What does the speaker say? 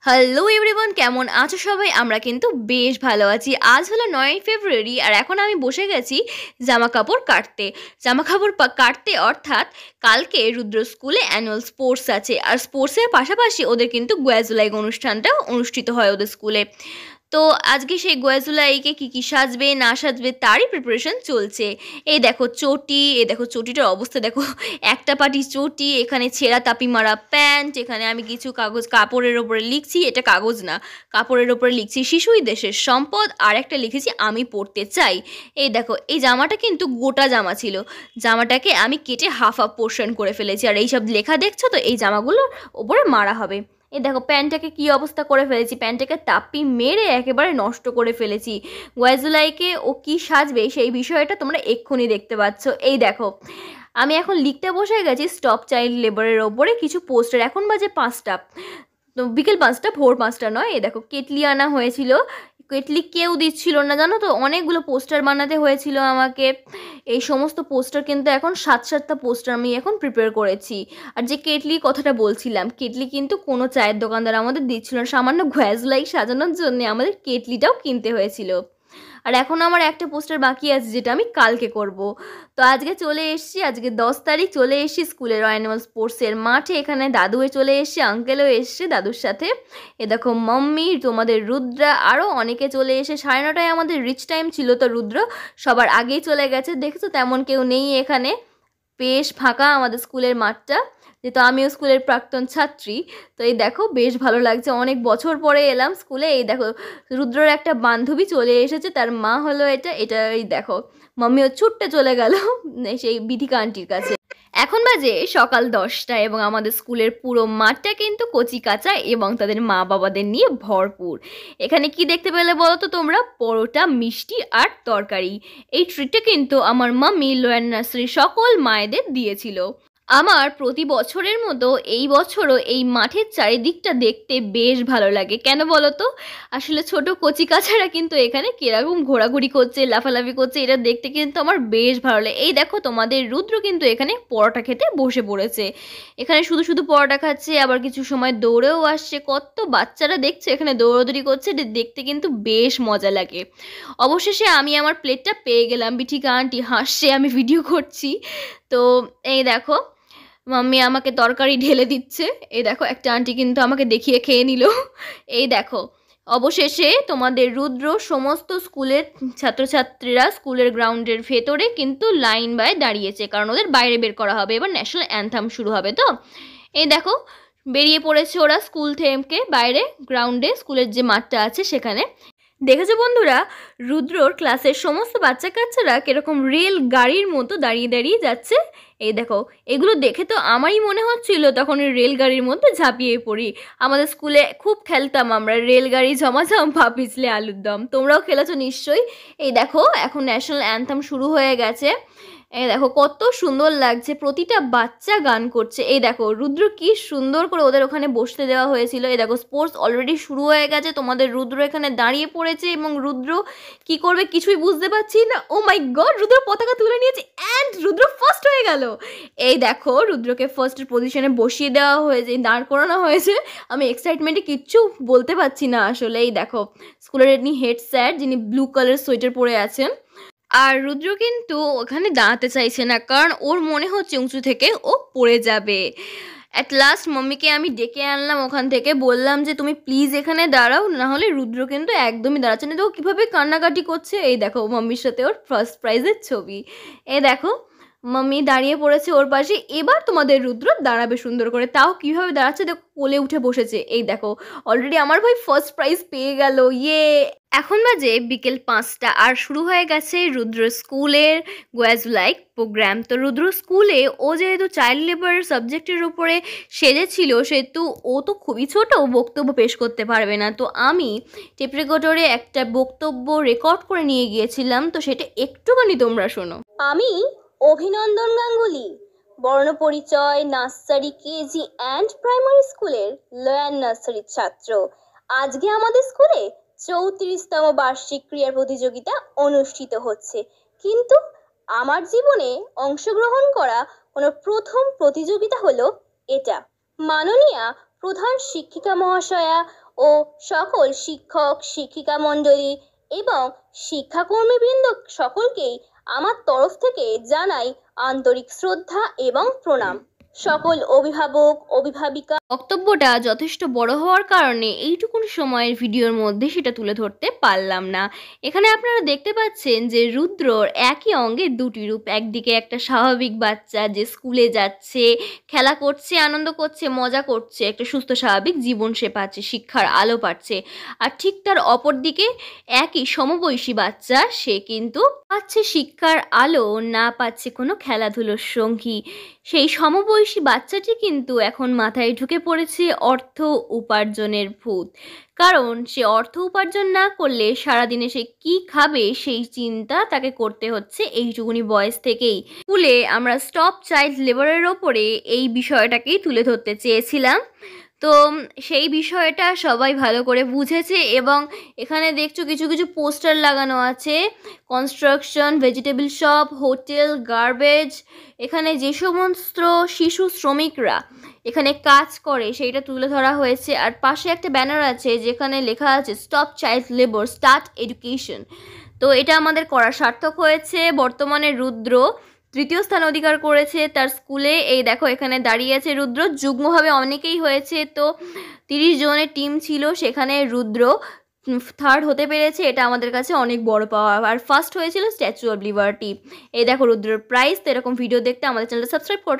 Hello everyone, কেমন আছো সবাই? আমরা কিন্তু বেশ ভালো আছি। আজ হলো 9ই ফেব্রুয়ারি আর এখন আমি বসে গেছি জামা কাপড় কাটতে। জামা কাপড় কাটতে অর্থাৎ কালকে রুদ্র স্কুলে অ্যানুয়াল স্পোর্টস আছে, আর স্পোর্টসের পাশাপাশি ওদের কিন্তু গোয়াজুলাইগ অনুষ্ঠানটাও অনুষ্ঠিত হয় ওদের স্কুলে। তো আজকে সেই গোয়াজুলাইকে কী সাজবে না সাজবে তারই প্রিপারেশন চলছে। এই দেখো চটি, এই দেখো চটিটার অবস্থা দেখো, একটা পাটি চটি, এখানে ছেঁড়া তাপি মারা প্যান্ট, এখানে আমি কিছু কাপড়ের ওপরে লিখছি, এটা কাগজ না, কাপড়ের ওপরে লিখছি শিশুই দেশের সম্পদ, আর একটা লিখেছি আমি পড়তে চাই। এই দেখো এই জামাটা কিন্তু গোটা জামা ছিল, জামাটাকে আমি কেটে হাফ পোর্শন করে ফেলেছি, আর এইসব লেখা দেখছো তো এই জামাগুলোর ওপরে মারা হবে। এই দেখো প্যান্টটাকে কী অবস্থা করে ফেলেছি, প্যান্টটাকে তাপি মেরে একেবারে নষ্ট করে ফেলেছি। গোয়াজুলাইকে ও কী সাজবে সেই বিষয়টা তোমরা এক্ষুনি দেখতে পাচ্ছ। এই দেখো আমি এখন লিখতে বসে গেছি স্টপ চাইল্ড লেবারের ওপরে কিছু পোস্টার। এখন বাজে 5টা, তো বিকেল 5টা, ভোর 5টা নয়। এই দেখো কেটলি আনা হয়েছিল, কেটলি কেউ দিচ্ছিল না জানো তো, অনেকগুলো পোস্টার বানাতে হয়েছিল আমাকে। এই সমস্ত পোস্টার কিন্তু এখন 7-7টা পোস্টার আমি এখন প্রিপেয়ার করেছি। আর যে কেটলি কথাটা বলছিলাম, কেটলি কিন্তু কোনো চায়ের দোকানদার আমাদের দিচ্ছিল না, সামান্য গোয়াজুলাই সাজানোর জন্য আমাদের কেটলিটাও কিনতে হয়েছিল। আর এখন আমার একটা পোস্টার বাকি আছে যেটা আমি কালকে করব। তো আজকে চলে এসেছি, আজকে 10 তারিখ, চলে এসেছি স্কুলের অ্যানুয়াল স্পোর্টসের মাঠে। এখানে দাদুও চলে এসছে, আঙ্কেলও এসছে দাদুর সাথে। এ দেখো মাম্মি, তোমাদের রুদ্রা, আরও অনেকে চলে এসে 9:30টায় আমাদের রিচ টাইম ছিল, তো রুদ্র সবার আগেই চলে গেছে। দেখছো তেমন কেউ নেই এখানে, বেশ ফাঁকা আমাদের স্কুলের মাঠটা, যেহেতু আমিও স্কুলের প্রাক্তন ছাত্রী। তো এই দেখো বেশ ভালো লাগছে, অনেক বছর পরে এলাম স্কুলে। এই দেখো রুদ্রর একটা বান্ধবী চলে এসেছে, তার মা হলো এটা। এই দেখো মাম্মিও ছুটতে চলে গেল সেই বিধিকা আন্টির কাছে। এখন বাজে সকাল 10টা এবং আমাদের স্কুলের পুরো মাঠটা কিন্তু কচি কাঁচা এবং তাদের মা বাবাদের নিয়ে ভরপুর। এখানে কি দেখতে পেলে বলো তো তোমরা? পরোটা, মিষ্টি আর তরকারি। এই ট্রিটটা কিন্তু আমার মাম্মি লোয়ার নার্সারির সকল মায়েদের দিয়েছিল। আমার প্রতি বছরের মতো এই বছরও এই মাঠের চারিদিকটা দেখতে বেশ ভালো লাগে। কেন বলো তো? আসলে ছোট কচিকাচারা কিন্তু এখানে কিরকম ঘোরাঘুরি করছে, লাফালাফি করছে, এটা দেখতে কিন্তু আমার বেশ ভালো লাগে। এই দেখো তোমাদের রুদ্র কিন্তু এখানে পরোটা খেতে বসে পড়েছে, এখানে শুধু শুধু পরোটা খাচ্ছে, আবার কিছু সময় দৌড়েও আসছে। কত বাচ্চারা দেখছে এখানে দৌড়াদৌড়ি করছে, এটা দেখতে কিন্তু বেশ মজা লাগে। অবশেষে আমি আমার প্লেটটা পেয়ে গেলাম, বিঠিকা আন্টি হাসছে, আমি ভিডিও করছি। তো এই দেখো মাম্মি আমাকে তরকারি ঢেলে দিচ্ছে। এই দেখো একটা আন্টি কিন্তু আমাকে দেখিয়ে খেয়ে নিল। এই দেখো অবশেষে তোমাদের রুদ্র সমস্ত স্কুলের ছাত্রছাত্রীরা স্কুলের গ্রাউন্ডের ভেতরে কিন্তু লাইন বাই দাঁড়িয়েছে, কারণ ওদের বাইরে বের করা হবে, এবার ন্যাশনাল অ্যান্থাম শুরু হবে। তো এই দেখো বেরিয়ে পড়েছে ওরা স্কুল থেকে বাইরে, গ্রাউন্ডে স্কুলের যে মাঠটা আছে সেখানে। দেখেছো বন্ধুরা, রুদ্রর ক্লাসের সমস্ত বাচ্চা কাচ্চারা কিরকম রেল গাড়ির মতো দাঁড়িয়ে দাঁড়িয়ে যাচ্ছে। এই দেখো এগুলো দেখে তো আমারই মনে হচ্ছিল তখন রেলগাড়ির মধ্যে ঝাঁপিয়ে পড়ি। আমাদের স্কুলে খুব খেলতাম আমরা রেলগাড়ি, ঝমাঝম, পা পিছলে আলুর দম। তোমরাও খেলেছো নিশ্চয়ই। এই দেখো এখন ন্যাশনাল অ্যান্থাম শুরু হয়ে গেছে। এই দেখো কত সুন্দর লাগছে, প্রতিটা বাচ্চা গান করছে। এই দেখো রুদ্র কি সুন্দর করে ওদের ওখানে বসতে দেওয়া হয়েছিল। এই দেখো স্পোর্টস অলরেডি শুরু হয়ে গেছে, তোমাদের রুদ্র এখানে দাঁড়িয়ে পড়েছে এবং রুদ্র কি করবে কিছুই বুঝতে পারছি না। ও মাই গড, রুদ্র পতাকা তুলে নিয়েছে অ্যান্ড রুদ্র ফার্স্ট হয়ে গেল। এই দেখো রুদ্রকে ফার্স্ট পজিশনে বসিয়ে দেওয়া হয়েছে, দাঁড় করানো হয়েছে। আমি এক্সাইটমেন্টে কিচ্ছু বলতে পারছি না আসলে। এই দেখো স্কুলের এমনি হেড স্যার, যিনি ব্লু কালার সোয়েটার পরে আছেন, আর রুদ্র কিন্তু ওখানে দাঁড়াতে চাইছে না, কারণ ওর মনে হচ্ছে উঁচু থেকে ও পড়ে যাবে। অ্যাট লাস্ট মাম্মিকে আমি ডেকে আনলাম ওখান থেকে, বললাম যে তুমি প্লিজ এখানে দাঁড়াও, না হলে রুদ্র কিন্তু একদমই দাঁড়াচ্ছে না। দেখো কীভাবে কান্নাকাটি করছে। এই দেখো মাম্মির সাথে ওর ফার্স্ট প্রাইজের ছবি। এই দেখো মাম্মি দাঁড়িয়ে পড়েছে ওর পাশে। এবার তোমাদের রুদ্র দাঁড়াবে সুন্দর করে, তাও কীভাবে দাঁড়াচ্ছে দেখো, কোলে উঠে বসেছে। এই দেখো অলরেডি আমার ভাই ফার্স্ট প্রাইজ পেয়ে গেল, ইয়ে। এখন বাজে বিকেল 5টা আর শুরু হয়ে গেছে রুদ্র স্কুলের গোয়াজুলাইগ প্রোগ্রাম। তো রুদ্র স্কুলে ও যেহেতু চাইল্ড লেবার সাবজেক্টের উপরে সেজেছিল, সেহেতু ও তো খুবই ছোট, বক্তব্য পেশ করতে পারবে না। তো আমি টেপ রেকর্ডারে একটা বক্তব্য রেকর্ড করে নিয়ে গিয়েছিলাম, তো সেটা একটুখানি তোমরা শোনো। আমি অভিনন্দন গাঙ্গুলি, বর্ণপরিচয় নার্সারি, কেজি অ্যান্ড প্রাইমারি স্কুলের লোয়ার নার্সারির ছাত্র। আজকে আমাদের স্কুলে 34তম বার্ষিক ক্রীড়া প্রতিযোগিতা অনুষ্ঠিত হচ্ছে, কিন্তু আমার জীবনে অংশগ্রহণ করা কোনো প্রথম প্রতিযোগিতা হলো এটা। মাননীয়া প্রধান শিক্ষিকা মহাশয়া ও সকল শিক্ষক শিক্ষিকা মণ্ডলী এবং শিক্ষাকর্মীবৃন্দ সকলকেই আমার তরফ থেকে জানাই আন্তরিক শ্রদ্ধা এবং প্রণাম। সকল অভিভাবক অভিভাবিকা বক্তব্যটা যথেষ্ট বড় হওয়ার কারণে এইটুকুন সময়ের ভিডিওর মধ্যে সেটা তুলে ধরতে পারলাম না। এখানে আপনারা দেখতে পাচ্ছেন যে রুদ্রর একই অঙ্গে দুটি রূপ। একদিকে একটা স্বাভাবিক বাচ্চা যে স্কুলে যাচ্ছে, খেলা করছে, আনন্দ করছে, মজা করছে, একটা সুস্থ স্বাভাবিক জীবন সে পাচ্ছে, শিক্ষার আলো পাচ্ছে। আর ঠিক তার অপর দিকে একই সমবয়সী বাচ্চা, সে কিন্তু পাচ্ছে শিক্ষার আলো, না পাচ্ছে কোনো খেলাধুলোর সঙ্গী। সেই সমবয়সী বাচ্চাটি কিন্তু এখন মাথায় ঢুকে পড়েছে অর্থ উপার্জনের ভূত। কারণ সে অর্থ উপার্জন না করলে সারাদিনে সে কি খাবে সেই চিন্তা তাকে করতে হচ্ছে এইটুকুনি বয়স থেকেই। স্কুলে আমরা স্টপ চাইল্ড লেবারের ওপরে এই বিষয়টাকেই তুলে ধরতে চেয়েছিলাম। তো সেই বিষয়টা সবাই ভালো করে বুঝেছে এবং এখানে দেখছো কিছু কিছু পোস্টার লাগানো আছে, construction, vegetable shop, hotel, garbage. এখানে যে সমস্ত শিশু শ্রমিকরা এখানে কাজ করে সেইটা তুলে ধরা হয়েছে। আর পাশে একটা ব্যানার আছে যেখানে লেখা আছে stop child labour, start education. তো এটা আমাদের করা সার্থক হয়েছে। বর্তমানে রুদ্র তৃতীয় স্থান অধিকার করেছে তার স্কুলে। এই দেখো এখানে দাঁড়িয়ে আছে রুদ্র। যুগ্মভাবে অনেকেই হয়েছে, তো 30 জনের টিম ছিল, সেখানে রুদ্র থার্ড হতে পেরেছে। এটা আমাদের কাছে অনেক বড় পাওয়া। আর ফার্স্ট হয়েছিল স্ট্যাচু অফ লিবার্টি। এই দেখো রুদ্রর প্রাইজ। তো এরকম ভিডিও দেখতে আমাদের চ্যানেলটা সাবস্ক্রাইব করো।